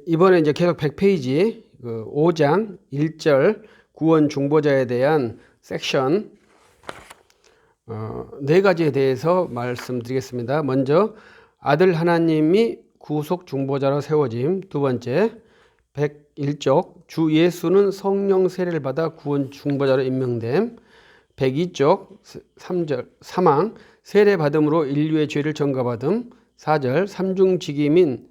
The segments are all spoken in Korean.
이번에 이제 계속 100페이지 5장 1절 구원 중보자에 대한 섹션 네 가지에 대해서 말씀드리겠습니다. 먼저 아들 하나님이 구속 중보자로 세워짐. 두 번째 101쪽 주 예수는 성령 세례를 받아 구원 중보자로 임명됨. 102쪽 3절 사망 세례 받음으로 인류의 죄를 전가받음. 4절 삼중직임인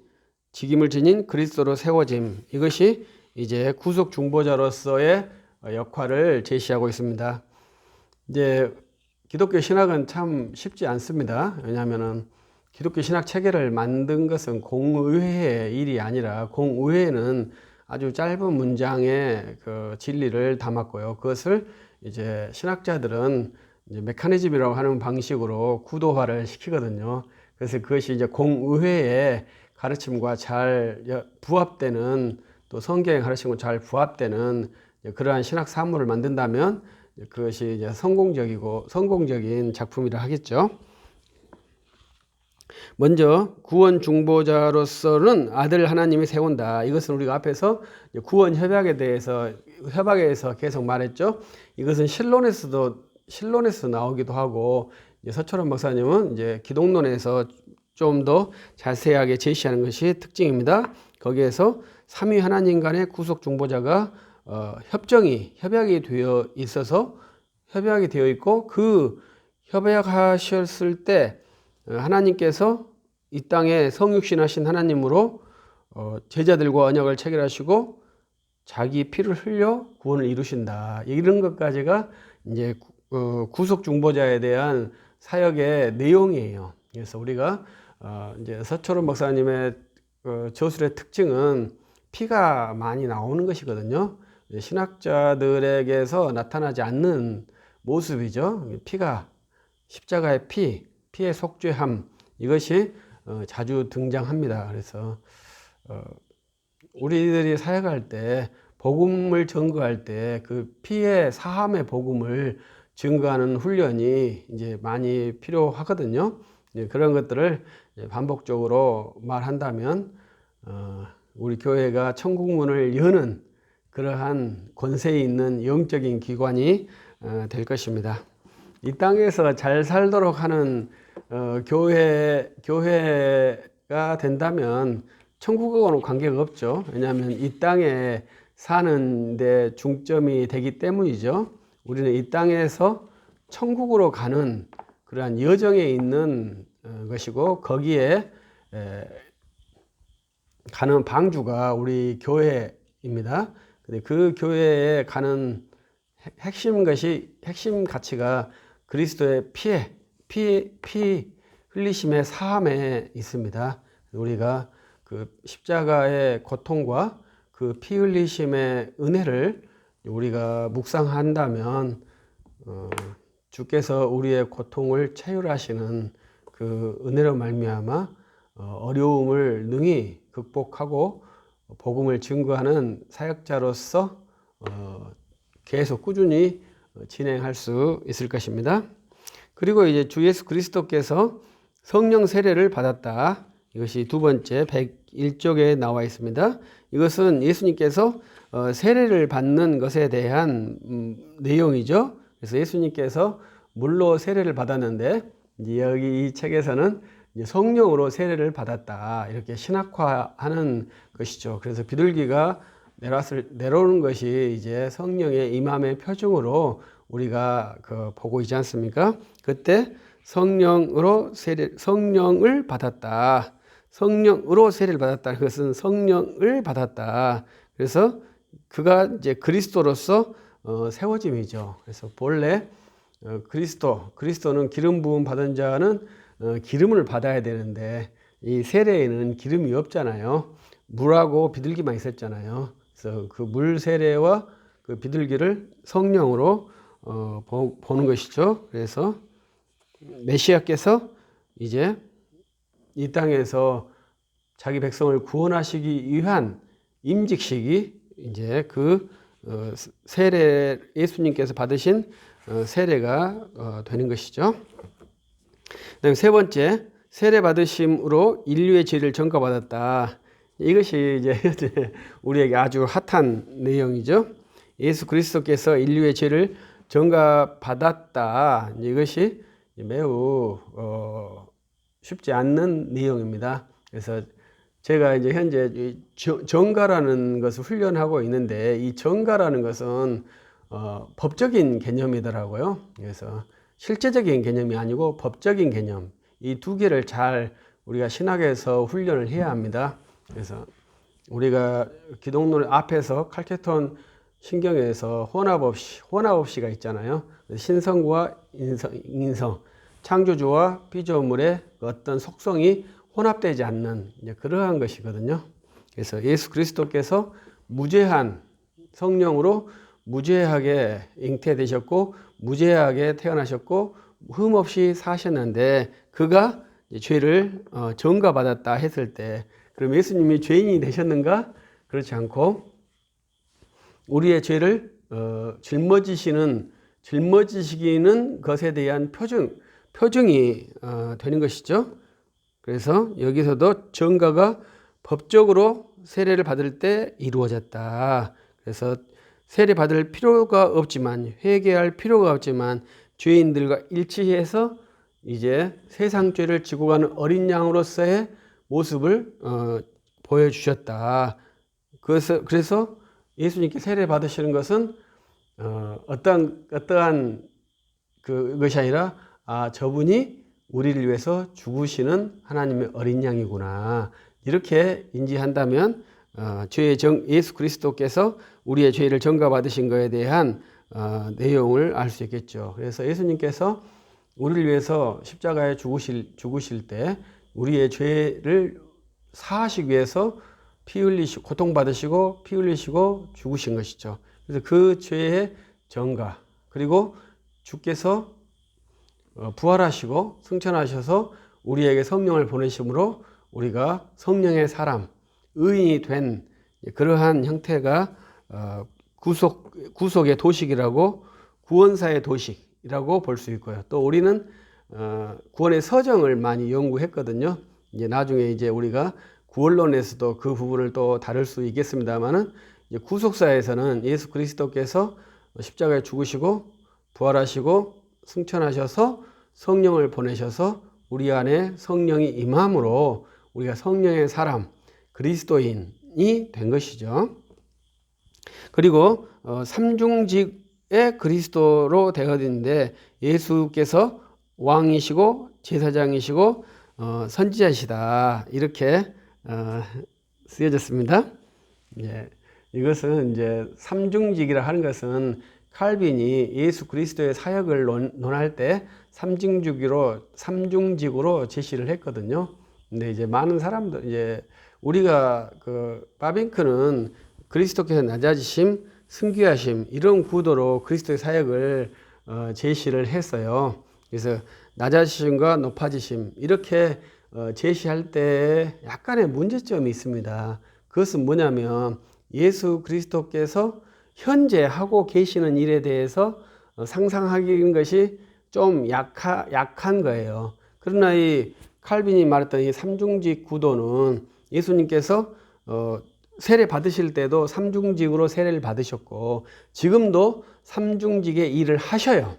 직임을 지닌 그리스도로 세워짐. 이것이 이제 구속 중보자로서의 역할을 제시하고 있습니다. 이제 기독교 신학은 참 쉽지 않습니다. 왜냐하면은 기독교 신학 체계를 만든 것은 공의회의 일이 아니라 공의회는 아주 짧은 문장의 그 진리를 담았고요. 그것을 이제 신학자들은 이제 메커니즘이라고 하는 방식으로 구도화를 시키거든요. 그래서 그것이 이제 공의회의 가르침과 잘 부합되는, 또 성경의 가르침과 잘 부합되는 그러한 신학 사물을 만든다면 그것이 이제 성공적인 작품이라 하겠죠. 먼저 구원 중보자로서는 아들 하나님이 세운다. 이것은 우리가 앞에서 구원 협약에서 계속 말했죠. 이것은 신론에서 나오기도 하고, 서철원 목사님은 이제 기독론에서 좀 더 자세하게 제시하는 것이 특징입니다. 거기에서 삼위 하나님 간의 구속 중보자가 협약이 되어 있고, 그 협약하셨을 때 하나님께서 이 땅에 성육신하신 하나님으로 제자들과 언약을 체결하시고 자기 피를 흘려 구원을 이루신다. 이런 것까지가 이제 구속 중보자에 대한 사역의 내용이에요. 그래서 우리가 이제 서철원 목사님의 저술의 특징은 피가 많이 나오는 것이거든요. 신학자들에게서 나타나지 않는 모습이죠. 피가, 십자가의 피의 속죄함, 이것이 자주 등장합니다. 그래서 우리들이 사역할 때, 복음을 증거할 때 그 피의 사함의 복음을 증거하는 훈련이 이제 많이 필요하거든요. 그런 것들을 반복적으로 말한다면 우리 교회가 천국문을 여는 그러한 권세 있는 영적인 기관이 될 것입니다. 이 땅에서 잘 살도록 하는 교회가 된다면 천국하고는 관계가 없죠. 왜냐하면 이 땅에 사는 데 중점이 되기 때문이죠. 우리는 이 땅에서 천국으로 가는 그러한 여정에 있는 것이고, 거기에 가는 방주가 우리 교회입니다. 근데 그 교회에 가는 핵심 가치가 그리스도의 피 흘리심의 사함에 있습니다. 우리가 그 십자가의 고통과 그 피 흘리심의 은혜를 우리가 묵상한다면 주께서 우리의 고통을 체휼하시는 그 은혜로 말미암아 어려움을 능히 극복하고 복음을 증거하는 사역자로서 계속 꾸준히 진행할 수 있을 것입니다. 그리고 이제 주 예수 그리스도께서 성령 세례를 받았다. 이것이 두 번째 101쪽에 나와 있습니다. 이것은 예수님께서 세례를 받는 것에 대한 내용이죠. 그래서 예수님께서 물로 세례를 받았는데, 이제 여기 이 책에서는 이제 성령으로 세례를 받았다, 이렇게 신학화하는 것이죠. 그래서 비둘기가 내려오는 것이 이제 성령의 임함의 표징으로 우리가 보고 있지 않습니까? 그때 성령을 받았다. 성령으로 세례를 받았다. 그것은 성령을 받았다. 그래서 그가 이제 그리스도로서 세워짐이죠. 그래서 본래 그리스도는 기름 부음 받은 자는 기름을 받아야 되는데, 이 세례에는 기름이 없잖아요. 물하고 비둘기만 있었잖아요. 그래서 그 물 세례와 그 비둘기를 성령으로 보는 것이죠. 그래서 메시아께서 이제 이 땅에서 자기 백성을 구원하시기 위한 임직식이 이제 그 예수님께서 받으신 세례가 되는 것이죠. 그다음에 세 번째, 세례 받으심으로 인류의 죄를 전가받았다. 이것이 이제 현재 우리에게 아주 핫한 내용이죠. 예수 그리스도께서 인류의 죄를 전가받았다. 이것이 매우 쉽지 않는 내용입니다. 그래서 제가 이제 현재 전가라는 것을 훈련하고 있는데, 이 전가라는 것은 법적인 개념이더라고요. 그래서 실제적인 개념이 아니고 법적인 개념, 이 두 개를 잘 우리가 신학에서 훈련을 해야 합니다. 그래서 우리가 기독론 앞에서 칼케톤 신경에서 혼합없이가 있잖아요. 신성과 인성, 창조주와 피조물의 어떤 속성이 혼합되지 않는 그러한 것이거든요. 그래서 예수 그리스도께서 무죄한 성령으로 무죄하게 잉태되셨고 무죄하게 태어나셨고 흠없이 사셨는데, 그가 죄를 전가받았다 했을 때, 그럼 예수님이 죄인이 되셨는가? 그렇지 않고 우리의 죄를 짊어지시기는 것에 대한 표징이 되는 것이죠. 그래서 여기서도 전가가 법적으로 세례를 받을 때 이루어졌다. 그래서 세례 받을 필요가 없지만, 회개할 필요가 없지만 죄인들과 일치해서 이제 세상 죄를 지고 가는 어린 양으로서의 모습을 보여주셨다. 그래서 예수님께 세례 받으시는 것은 어떠한 것이 아니라, 저분이 우리를 위해서 죽으시는 하나님의 어린 양이구나, 이렇게 인지한다면 예수 그리스도께서 우리의 죄를 전가받으신 것에 대한 내용을 알 수 있겠죠. 그래서 예수님께서 우리를 위해서 십자가에 죽으실 때 우리의 죄를 사하시기 위해서 고통받으시고 피 흘리시고 죽으신 것이죠. 그래서 그 죄의 전가, 그리고 주께서 부활하시고 승천하셔서 우리에게 성령을 보내심으로 우리가 성령의 사람, 의인이 된 그러한 형태가 구속의 도식이라고, 구원사의 도식이라고 볼 수 있고요. 또 우리는 구원의 서정을 많이 연구했거든요. 이제 나중에 이제 우리가 구원론에서도 그 부분을 또 다룰 수 있겠습니다만은, 구속사에서는 예수 그리스도께서 십자가에 죽으시고 부활하시고 승천하셔서 성령을 보내셔서 우리 안에 성령이 임함으로 우리가 성령의 사람, 그리스도인이 된 것이죠. 그리고 삼중직의 그리스도로 되어졌는데, 예수께서 왕이시고 제사장이시고 선지자시다, 이렇게 쓰여졌습니다. 이것은 이제 삼중직이라 하는 것은 칼빈이 예수 그리스도의 사역을 논할 때 삼중직으로 제시를 했거든요. 근데 이제 많은 사람들, 이제 우리가 바빙크는 그리스도께서 낮아지심, 승귀하심, 이런 구도로 그리스도의 사역을 제시를 했어요. 그래서 낮아지심과 높아지심, 이렇게 제시할 때 약간의 문제점이 있습니다. 그것은 뭐냐면, 예수 그리스도께서 현재 하고 계시는 일에 대해서 상상하기는 것이 좀 약한 거예요. 그러나 이 칼빈이 말했던 이 삼중직 구도는, 예수님께서 세례 받으실 때도 삼중직으로 세례를 받으셨고 지금도 삼중직의 일을 하셔요.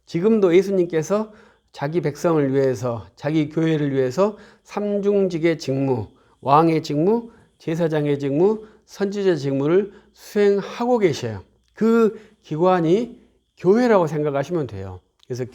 지금도 예수님께서 자기 백성을 위해서, 자기 교회를 위해서 삼중직의 직무, 왕의 직무, 제사장의 직무, 선지자 직무를 수행하고 계셔요. 그 기관이 교회라고 생각하시면 돼요. 그래서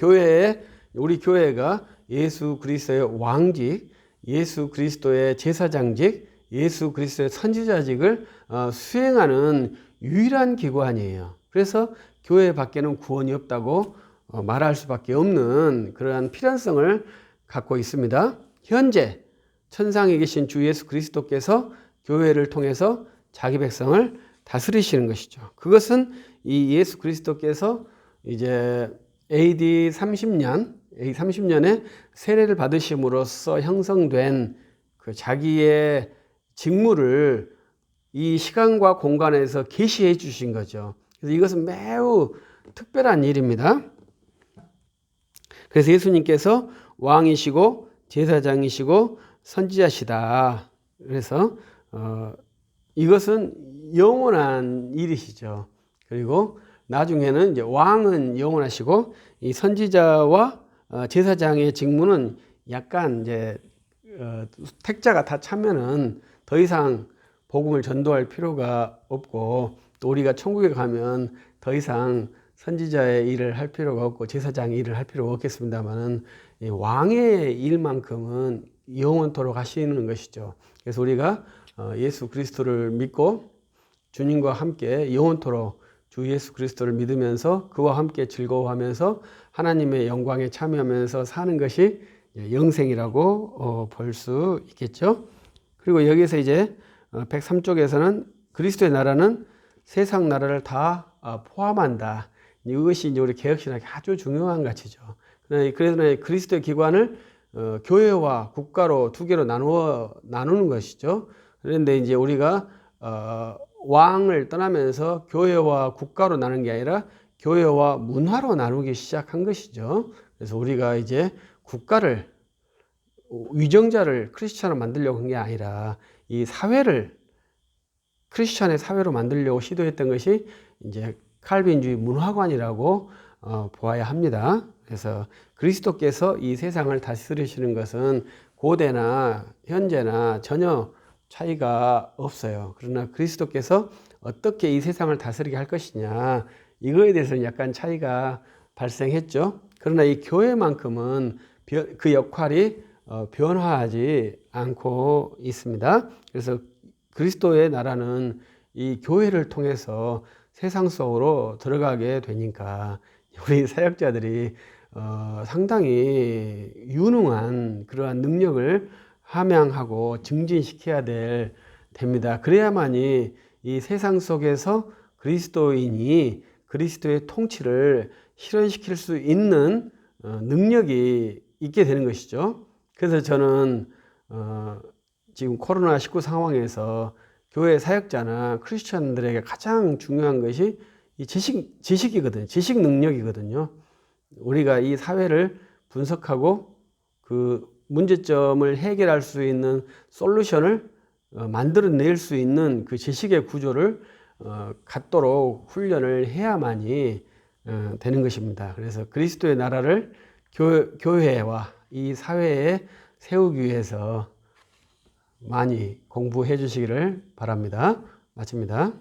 우리 교회가 예수 그리스도의 왕직, 예수 그리스도의 제사장직, 예수 그리스도의 선지자직을 수행하는 유일한 기관이에요. 그래서 교회 밖에는 구원이 없다고 말할 수밖에 없는 그러한 필연성을 갖고 있습니다. 현재 천상에 계신 주 예수 그리스도께서 교회를 통해서 자기 백성을 다스리시는 것이죠. 그것은 이 예수 그리스도께서 이제 AD 30년에 세례를 받으심으로써 형성된 그 자기의 직무를 이 시간과 공간에서 계시해 주신 거죠. 그래서 이것은 매우 특별한 일입니다. 그래서 예수님께서 왕이시고 제사장이시고 선지자시다. 그래서 이것은 영원한 일이시죠. 그리고 나중에는 이제 왕은 영원하시고 이 선지자와 제사장의 직무는 약간 이제 택자가 다 차면은 더 이상 복음을 전도할 필요가 없고, 또 우리가 천국에 가면 더 이상 선지자의 일을 할 필요가 없고 제사장의 일을 할 필요가 없겠습니다만은 왕의 일만큼은 영원토록 하시는 것이죠. 그래서 우리가 예수 그리스도를 믿고 주님과 함께 영원토록 주 예수 그리스도를 믿으면서 그와 함께 즐거워하면서 하나님의 영광에 참여하면서 사는 것이 영생이라고 볼 수 있겠죠. 그리고 여기서 이제 103쪽에서는 그리스도의 나라는 세상 나라를 다 포함한다. 이것이 이제 우리 개혁신학에 아주 중요한 가치죠. 그래서 그리스도의 기관을 교회와 국가로 두 개로 나누는 것이죠. 그런데 이제 우리가 왕을 떠나면서 교회와 국가로 나누는 게 아니라 교회와 문화로 나누기 시작한 것이죠. 그래서 우리가 이제 국가를, 위정자를 크리스찬으로 만들려고 한 게 아니라 이 사회를 크리스찬의 사회로 만들려고 시도했던 것이 이제 칼빈주의 문화관이라고 보아야 합니다. 그래서 그리스도께서 이 세상을 다스리시는 것은 고대나 현재나 전혀 차이가 없어요. 그러나 그리스도께서 어떻게 이 세상을 다스리게 할 것이냐, 이거에 대해서는 약간 차이가 발생했죠. 그러나 이 교회만큼은 그 역할이 변화하지 않고 있습니다. 그래서 그리스도의 나라는 이 교회를 통해서 세상 속으로 들어가게 되니까 우리 사역자들이 상당히 유능한 그러한 능력을 함양하고 증진시켜야 됩니다. 그래야만이 이 세상 속에서 그리스도인이 그리스도의 통치를 실현시킬 수 있는 능력이 있게 되는 것이죠. 그래서 저는 지금 코로나19 상황에서 교회 사역자나 크리스천들에게 가장 중요한 것이 이 지식이거든요. 지식 능력이거든요. 우리가 이 사회를 분석하고 그 문제점을 해결할 수 있는 솔루션을 만들어낼 수 있는 그 지식의 구조를 갖도록 훈련을 해야만이 되는 것입니다. 그래서 그리스도의 나라를 교회와 이 사회에 세우기 위해서 많이 공부해 주시기를 바랍니다. 마칩니다.